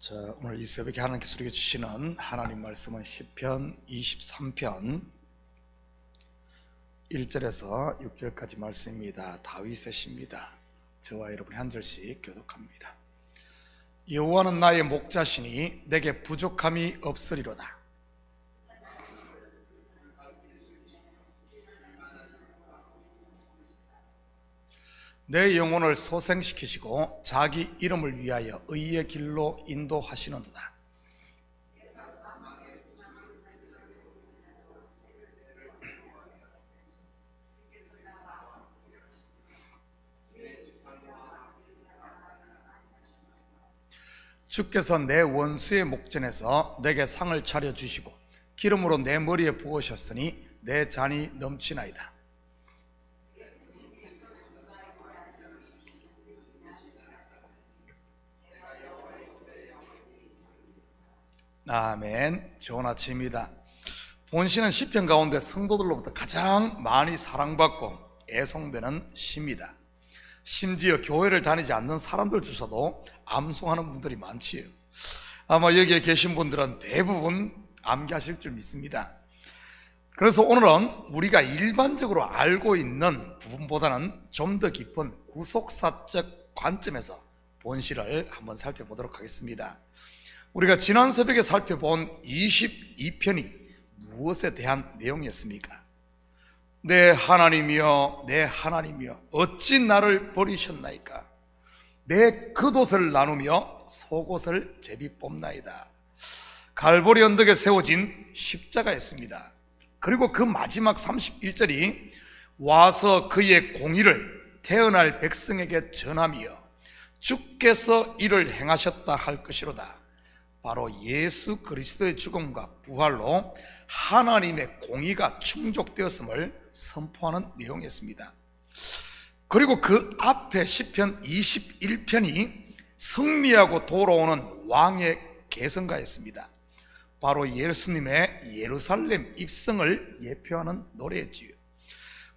자, 오늘 이 새벽에 하나님께서 우리에게 주시는 하나님 말씀은 시편 23편 1절에서 6절까지 말씀입니다. 다윗의 시입니다. 저와 여러분이 한 절씩 교독합니다. 여호와는 나의 목자시니 내게 부족함이 없으리로다. 내 영혼을 소생시키시고 자기 이름을 위하여 의의 길로 인도하시는도다. 주께서 내 원수의 목전에서 내게 상을 차려주시고 기름으로 내 머리에 부으셨으니 내 잔이 넘치나이다. 아멘. 좋은 아침입니다. 본시는 시편 가운데 성도들로부터 가장 많이 사랑받고 애송되는 시입니다. 심지어 교회를 다니지 않는 사람들 주셔도 암송하는 분들이 많지요. 아마 여기에 계신 분들은 대부분 암기하실 줄 믿습니다. 그래서 오늘은 우리가 일반적으로 알고 있는 부분보다는 좀 더 깊은 구속사적 관점에서 본시를 한번 살펴보도록 하겠습니다. 우리가 지난 새벽에 살펴본 22편이 무엇에 대한 내용이었습니까? 내 하나님이여, 내 하나님이여, 어찌 나를 버리셨나이까? 내 겉옷을 나누며 속옷을 제비 뽑나이다. 갈보리 언덕에 세워진 십자가였습니다. 그리고 그 마지막 31절이 와서 그의 공의를 태어날 백성에게 전하며 주께서 이를 행하셨다 할 것이로다. 바로 예수 그리스도의 죽음과 부활로 하나님의 공의가 충족되었음을 선포하는 내용이었습니다. 그리고 그 앞에 시편 21편이 승리하고 돌아오는 왕의 개성가였습니다. 바로 예수님의 예루살렘 입성을 예표하는 노래였지요.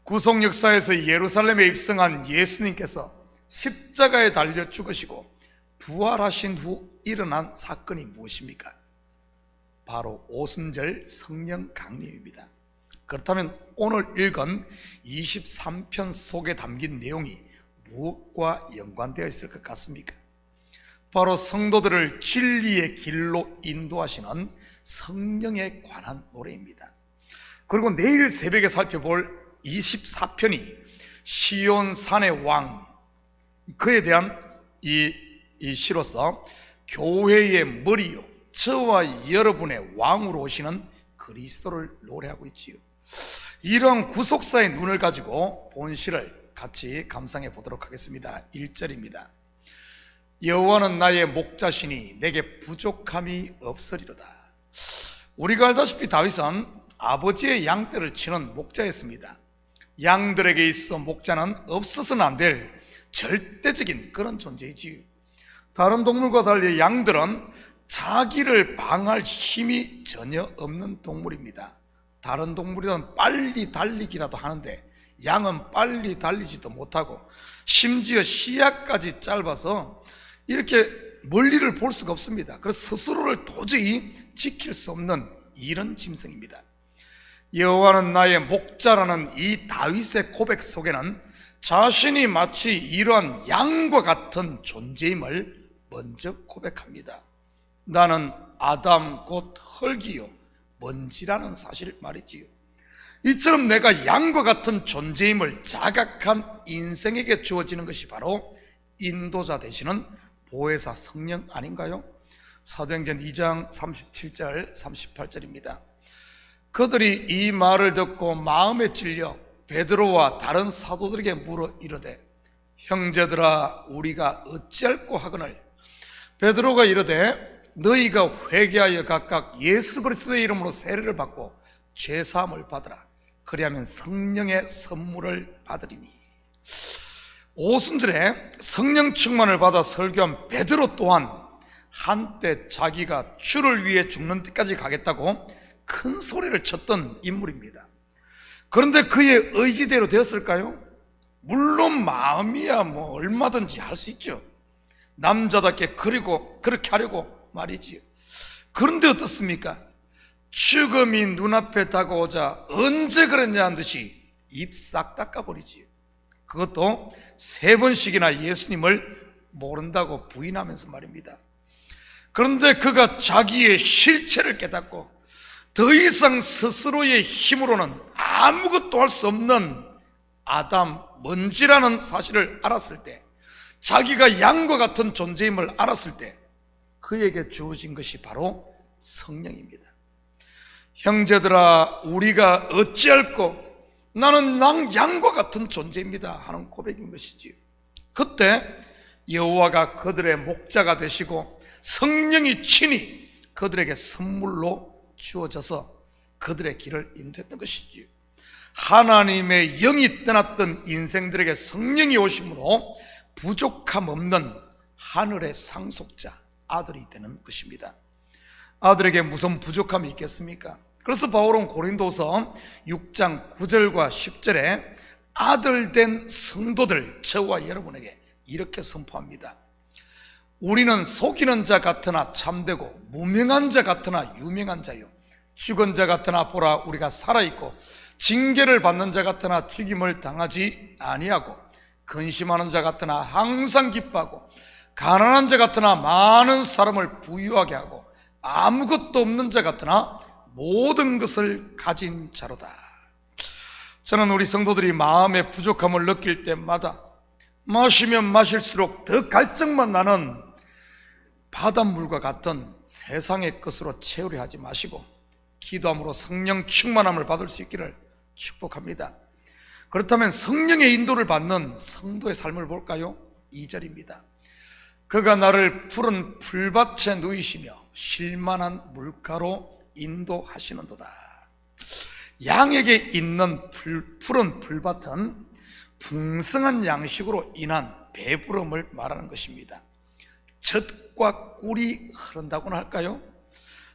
구속 역사에서 예루살렘에 입성한 예수님께서 십자가에 달려 죽으시고 부활하신 후 일어난 사건이 무엇입니까? 바로 오순절 성령 강림입니다. 그렇다면 오늘 읽은 23편 속에 담긴 내용이 무엇과 연관되어 있을 것 같습니까? 바로 성도들을 진리의 길로 인도하시는 성령에 관한 노래입니다. 그리고 내일 새벽에 살펴볼 24편이 시온 산의 왕, 그에 대한 이 시로서 교회의 머리요, 저와 여러분의 왕으로 오시는 그리스도를 노래하고 있지요. 이러한 구속사의 눈을 가지고 본시를 같이 감상해 보도록 하겠습니다. 1절입니다. 여호와는 나의 목자시니 내게 부족함이 없으리로다. 우리가 알다시피 다윗은 아버지의 양떼를 치는 목자였습니다. 양들에게 있어 목자는 없어서는 안 될 절대적인 그런 존재이지요. 다른 동물과 달리 양들은 자기를 방할 힘이 전혀 없는 동물입니다. 다른 동물이든 빨리 달리기라도 하는데 양은 빨리 달리지도 못하고 심지어 시야까지 짧아서 이렇게 멀리를 볼 수가 없습니다. 그래서 스스로를 도저히 지킬 수 없는 이런 짐승입니다. 여호와는 나의 목자라는 이 다윗의 고백 속에는 자신이 마치 이러한 양과 같은 존재임을 먼저 고백합니다. 나는 아담 곧 흙이요 먼지라는 사실 말이지요. 이처럼 내가 양과 같은 존재임을 자각한 인생에게 주어지는 것이 바로 인도자 되시는 보혜사 성령 아닌가요? 사도행전 2장 37절 38절입니다. 그들이 이 말을 듣고 마음에 찔려 베드로와 다른 사도들에게 물어 이르되 형제들아 우리가 어찌할꼬 하거늘. 베드로가 이르되 너희가 회개하여 각각 예수 그리스도의 이름으로 세례를 받고 죄사함을 받으라. 그리하면 성령의 선물을 받으리니. 오순절에 성령 충만을 받아 설교한 베드로 또한 한때 자기가 주를 위해 죽는 데까지 가겠다고 큰 소리를 쳤던 인물입니다. 그런데 그의 의지대로 되었을까요? 물론 마음이야 얼마든지 할 수 있죠. 남자답게 그렇게 하려고 말이지요. 그런데 어떻습니까? 죽음이 눈앞에 다가오자 언제 그랬냐 한 듯이 입 싹 닦아버리지요. 그것도 3번씩이나 예수님을 모른다고 부인하면서 말입니다. 그런데 그가 자기의 실체를 깨닫고 더 이상 스스로의 힘으로는 아무것도 할 수 없는 아담 먼지라는 사실을 알았을 때, 자기가 양과 같은 존재임을 알았을 때 그에게 주어진 것이 바로 성령입니다. 형제들아, 우리가 어찌할꼬? 나는 양과 같은 존재입니다 하는 고백인 것이지요. 그때 여호와가 그들의 목자가 되시고 성령이 친히 그들에게 선물로 주어져서 그들의 길을 인도했던 것이지요. 하나님의 영이 떠났던 인생들에게 성령이 오심으로 부족함 없는 하늘의 상속자, 아들이 되는 것입니다. 아들에게 무슨 부족함이 있겠습니까? 그래서 바울은 고린도서 6장 9절과 10절에 아들 된 성도들, 저와 여러분에게 이렇게 선포합니다. 우리는 속이는 자 같으나 참되고 무명한 자 같으나 유명한 자요, 죽은 자 같으나 보라 우리가 살아있고 징계를 받는 자 같으나 죽임을 당하지 아니하고 근심하는 자 같으나 항상 기뻐하고 가난한 자 같으나 많은 사람을 부유하게 하고 아무것도 없는 자 같으나 모든 것을 가진 자로다. 저는 우리 성도들이 마음의 부족함을 느낄 때마다 마시면 마실수록 더 갈증만 나는 바닷물과 같은 세상의 것으로 채우려 하지 마시고 기도함으로 성령 충만함을 받을 수 있기를 축복합니다. 그렇다면 성령의 인도를 받는 성도의 삶을 볼까요? 2절입니다. 그가 나를 푸른 풀밭에 누이시며 쉴만한 물가로 인도하시는도다. 양에게 있는 푸른 풀밭은 풍성한 양식으로 인한 배부름을 말하는 것입니다. 젖과 꿀이 흐른다고나 할까요?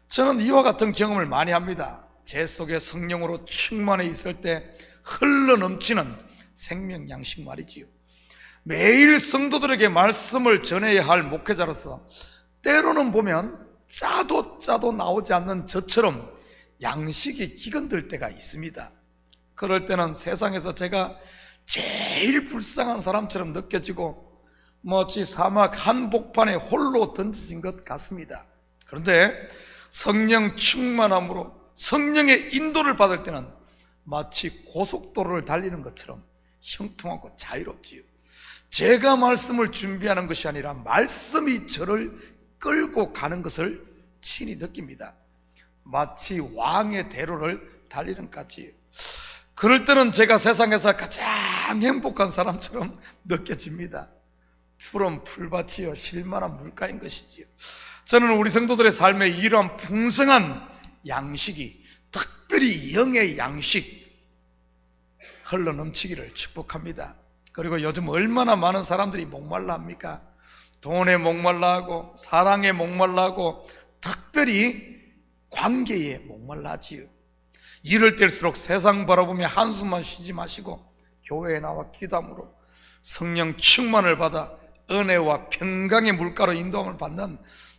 저는 이와 같은 경험을 많이 합니다. 제 속에 성령으로 충만해 있을 때 흘러넘치는 생명 양식 말이지요. 매일 성도들에게 말씀을 전해야 할 목회자로서 때로는 보면 짜도 나오지 않는 저처럼 양식이 기건들 때가 있습니다. 그럴 때는 세상에서 제가 제일 불쌍한 사람처럼 느껴지고 마치 사막 한복판에 홀로 던져진 것 같습니다. 그런데 성령 충만함으로 성령의 인도를 받을 때는 마치 고속도로를 달리는 것처럼 형통하고 자유롭지요. 제가 말씀을 준비하는 것이 아니라 말씀이 저를 끌고 가는 것을 친히 느낍니다. 마치 왕의 대로를 달리는 것 같지요. 그럴 때는 제가 세상에서 가장 행복한 사람처럼 느껴집니다. 푸른 풀밭이요 쉴만한 물가인 것이지요. 저는 우리 성도들의 삶에 이러한 풍성한 양식이, 특별히 영의 양식 흘러넘치기를 축복합니다. 그리고 요즘 얼마나 많은 사람들이 목말라 합니까? 돈에 목말라 하고 사랑에 목말라 하고 특별히 관계에 목말라 하지요. 이럴 때일수록 세상 바라보며 한숨만 쉬지 마시고 교회에 나와 기도함으로 성령 충만을 받아 은혜와 평강의 물가로 인도함을 받는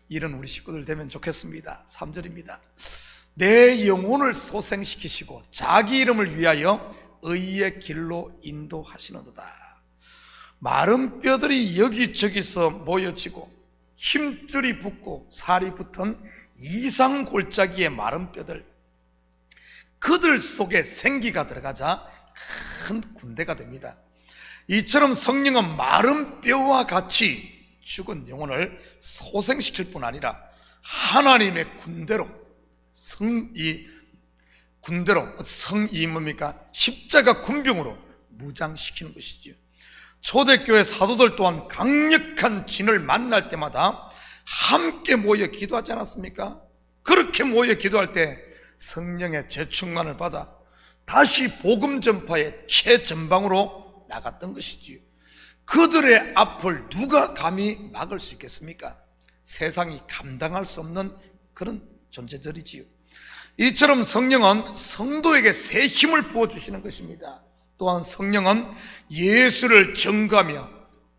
이런 우리 식구들 되면 좋겠습니다. 3절입니다. 내 영혼을 소생시키시고 자기 이름을 위하여 의의 길로 인도하시는도다. 마른 뼈들이 여기저기서 모여지고 힘줄이 붙고 살이 붙은 이상골짜기의 마른 뼈들, 그들 속에 생기가 들어가자 큰 군대가 됩니다. 이처럼 성령은 마른 뼈와 같이 죽은 영혼을 소생시킬 뿐 아니라 하나님의 군대로 성이 뭡니까? 십자가 군병으로 무장시키는 것이죠. 초대교회 사도들 또한 강력한 진을 만날 때마다 함께 모여 기도하지 않았습니까? 그렇게 모여 기도할 때 성령의 재충만을 받아 다시 복음 전파의 최전방으로 나갔던 것이지요. 그들의 앞을 누가 감히 막을 수 있겠습니까? 세상이 감당할 수 없는 그런 존재들이지요. 이처럼 성령은 성도에게 새 힘을 부어주시는 것입니다. 또한 성령은 예수를 증거하며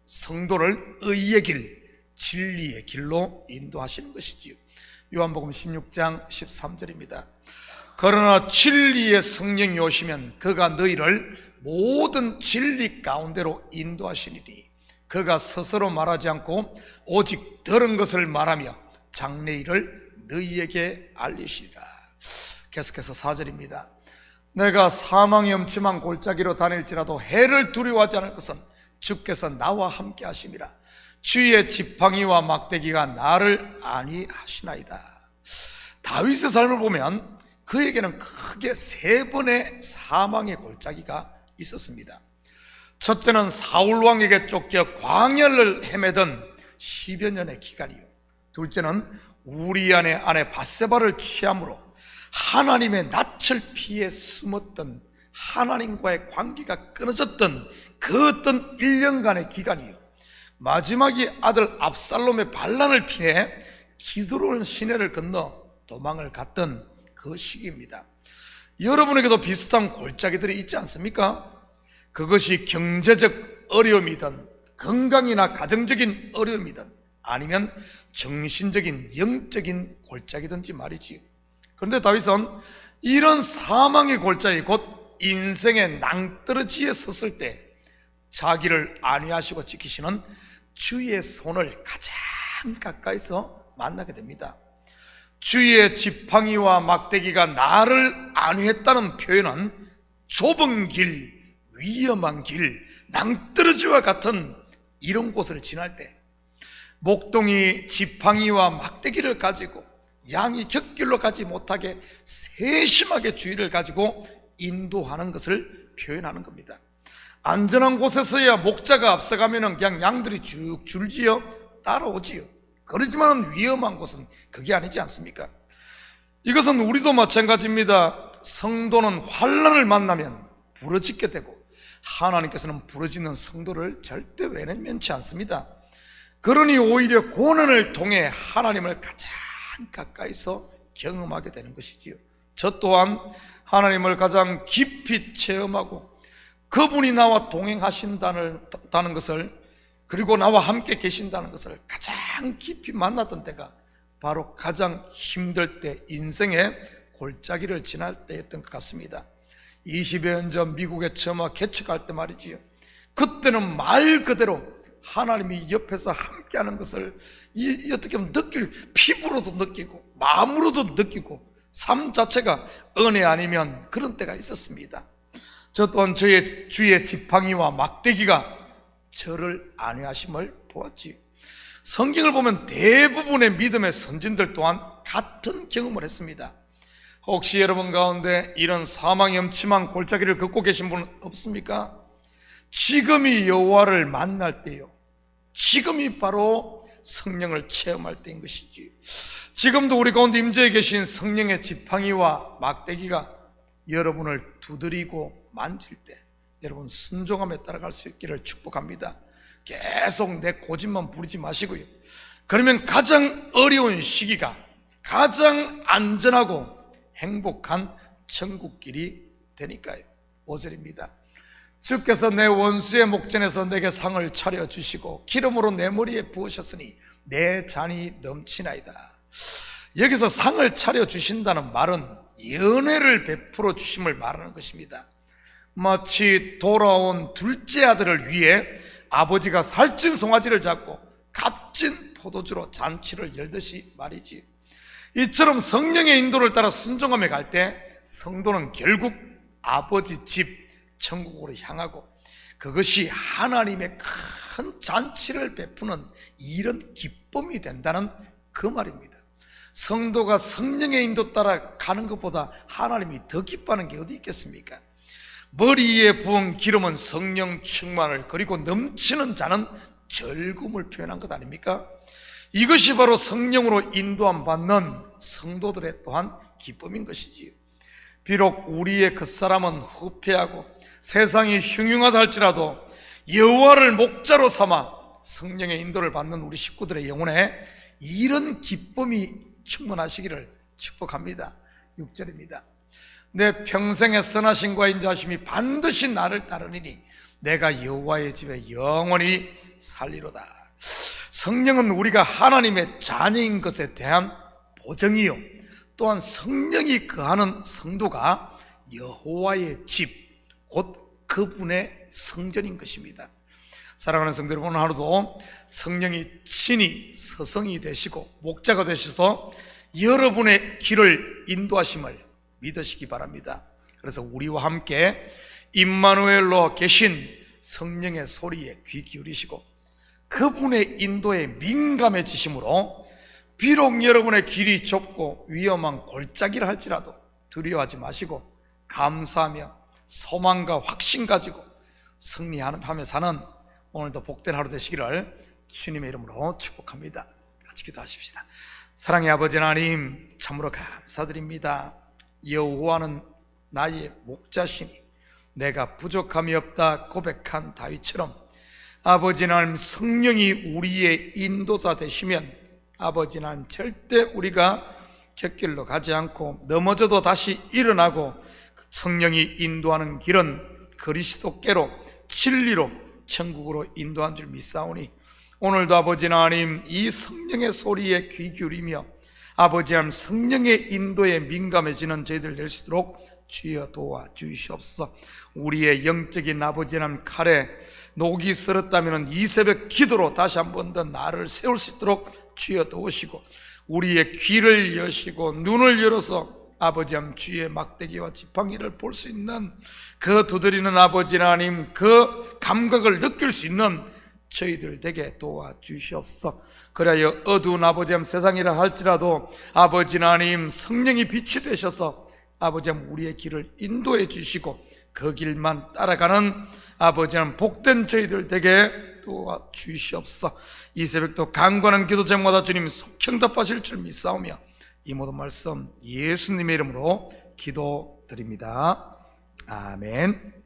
성도를 의의 길, 진리의 길로 인도하시는 것이지요. 요한복음 16장 13절입니다. 그러나 진리의 성령이 오시면 그가 너희를 모든 진리 가운데로 인도하시리니 그가 스스로 말하지 않고 오직 들은 것을 말하며 장래일을 너희에게 알리시리라. 계속해서 4절입니다. 내가 사망의 엄침한 골짜기로 다닐지라도 해를 두려워하지 않을 것은 주께서 나와 함께 하심이라. 주의 지팡이와 막대기가 나를 안위하시나이다. 다윗의 삶을 보면 그에게는 크게 3번의 사망의 골짜기가 있었습니다. 첫째는 사울 왕에게 쫓겨 광야를 헤매던 10여 년의 기간이요, 둘째는 우리아의 아내 밧세바를 취함으로 하나님의 낯을 피해 숨었던, 하나님과의 관계가 끊어졌던 그 어떤 1년간의 기간이요, 마지막이 아들 압살롬의 반란을 피해 기드론 시내를 건너 도망을 갔던 그 시기입니다. 여러분에게도 비슷한 골짜기들이 있지 않습니까? 그것이 경제적 어려움이든 건강이나 가정적인 어려움이든 아니면 정신적인 영적인 골짜기든지 말이지요. 그런데 다윗은 이런 사망의 골짜기, 곧 인생의 낭떠러지에 섰을 때 자기를 안위하시고 지키시는 주의 손을 가장 가까이서 만나게 됩니다. 주의 지팡이와 막대기가 나를 안위했다는 표현은 좁은 길, 위험한 길, 낭떠러지와 같은 이런 곳을 지날 때 목동이 지팡이와 막대기를 가지고 양이 곁길로 가지 못하게 세심하게 주의를 가지고 인도하는 것을 표현하는 겁니다. 안전한 곳에서야 목자가 앞서가면 그냥 양들이 쭉 줄지어 따라오지요. 그렇지만 위험한 곳은 그게 아니지 않습니까? 이것은 우리도 마찬가지입니다. 성도는 환난을 만나면 부러지게 되고 하나님께서는 부러지는 성도를 절대 외면치 않습니다. 그러니 오히려 고난을 통해 하나님을 가장 가까이서 경험하게 되는 것이지요. 저 또한 하나님을 가장 깊이 체험하고 그분이 나와 동행하신다는 것을, 그리고 나와 함께 계신다는 것을 가장 깊이 만났던 때가 바로 가장 힘들 때, 인생의 골짜기를 지날 때였던 것 같습니다. 20여 년 전 미국에 처음 개척할 때 말이지요, 그때는 말 그대로 하나님이 옆에서 함께하는 것을 어떻게 보면 피부로도 느끼고 마음으로도 느끼고 삶 자체가 은혜 아니면 그런 때가 있었습니다. 저 또한 저의 주의 지팡이와 막대기가 저를 안위하심을 보았지요. 성경을 보면 대부분의 믿음의 선진들 또한 같은 경험을 했습니다. 혹시 여러분 가운데 이런 사망의 엄침한 골짜기를 걷고 계신 분 없습니까? 지금이 여호와를 만날 때요, 지금이 바로 성령을 체험할 때인 것이지. 지금도 우리 가운데 임재해 계신 성령의 지팡이와 막대기가 여러분을 두드리고 만질 때 여러분 순종함에 따라갈 수 있기를 축복합니다. 계속 내 고집만 부리지 마시고요, 그러면 가장 어려운 시기가 가장 안전하고 행복한 천국길이 되니까요. 5절입니다. 주께서 내 원수의 목전에서 내게 상을 차려주시고 기름으로 내 머리에 부으셨으니 내 잔이 넘치나이다. 여기서 상을 차려주신다는 말은 연회를 베풀어 주심을 말하는 것입니다. 마치 돌아온 둘째 아들을 위해 아버지가 살찐 송아지를 잡고 값진 포도주로 잔치를 열듯이 말이지. 이처럼 성령의 인도를 따라 순종함에 갈 때 성도는 결국 아버지 집 천국으로 향하고, 그것이 하나님의 큰 잔치를 베푸는 이런 기쁨이 된다는 그 말입니다. 성도가 성령의 인도 따라 가는 것보다 하나님이 더 기뻐하는 게 어디 있겠습니까? 머리에 부은 기름은 성령 충만을, 그리고 넘치는 잔은 즐거움을 표현한 것 아닙니까? 이것이 바로 성령으로 인도함 받는 성도들의 또한 기쁨인 것이지요. 비록 우리의 겉사람은 후패하고 세상이 흉흉하다 할지라도 여호와를 목자로 삼아 성령의 인도를 받는 우리 식구들의 영혼에 이런 기쁨이 충만하시기를 축복합니다. 6절입니다. 내 평생의 선하심과 인자하심이 반드시 나를 따르니니 내가 여호와의 집에 영원히 살리로다. 성령은 우리가 하나님의 자녀인 것에 대한 보증이요, 또한 성령이 거하는 성도가 여호와의 집, 곧 그분의 성전인 것입니다. 사랑하는 성도 여러분, 오늘 하루도 성령이 친히 서성이 되시고 목자가 되셔서 여러분의 길을 인도하심을 믿으시기 바랍니다. 그래서 우리와 함께 임마누엘로 계신 성령의 소리에 귀 기울이시고 그분의 인도에 민감해지심으로 비록 여러분의 길이 좁고 위험한 골짜기를 할지라도 두려워하지 마시고 감사하며 소망과 확신 가지고 승리하며 사는 오늘도 복된 하루 되시기를 주님의 이름으로 축복합니다. 같이 기도하십시다. 사랑의 아버지 하나님, 참으로 감사드립니다. 여호와는 나의 목자시니 내가 부족함이 없다 고백한 다윗처럼 아버지 하나님, 성령이 우리의 인도자 되시면 아버지 하나님, 절대 우리가 곁길로 가지 않고 넘어져도 다시 일어나고 성령이 인도하는 길은 그리스도께로 진리로 천국으로 인도한 줄 믿사오니 오늘도 아버지 하나님, 이 성령의 소리에 귀 기울이며 아버지 하나님, 성령의 인도에 민감해지는 저희들 될 수 있도록 주여 도와주시옵소서. 우리의 영적인 아버지 하나님 칼에 녹이 슬었다면 이 새벽 기도로 다시 한 번 더 나를 세울 수 있도록 주여 도우시고 우리의 귀를 여시고 눈을 열어서 아버지 하나님, 주의 막대기와 지팡이를 볼 수 있는 그 두드리는 아버지 하나님, 그 감각을 느낄 수 있는 저희들 되게 도와주시옵소서. 그래야 어두운 아버지 하나님, 세상이라 할지라도 아버지 하나님, 성령이 빛이 되셔서 아버지 하나님, 우리의 길을 인도해 주시고 그 길만 따라가는 아버지 하나님, 복된 저희들 되게 도와주시옵소서. 이 새벽도 간구하는 기도 제목마다 주님 속행답하실 줄 믿사오며 이 모든 말씀 예수님의 이름으로 기도드립니다. 아멘.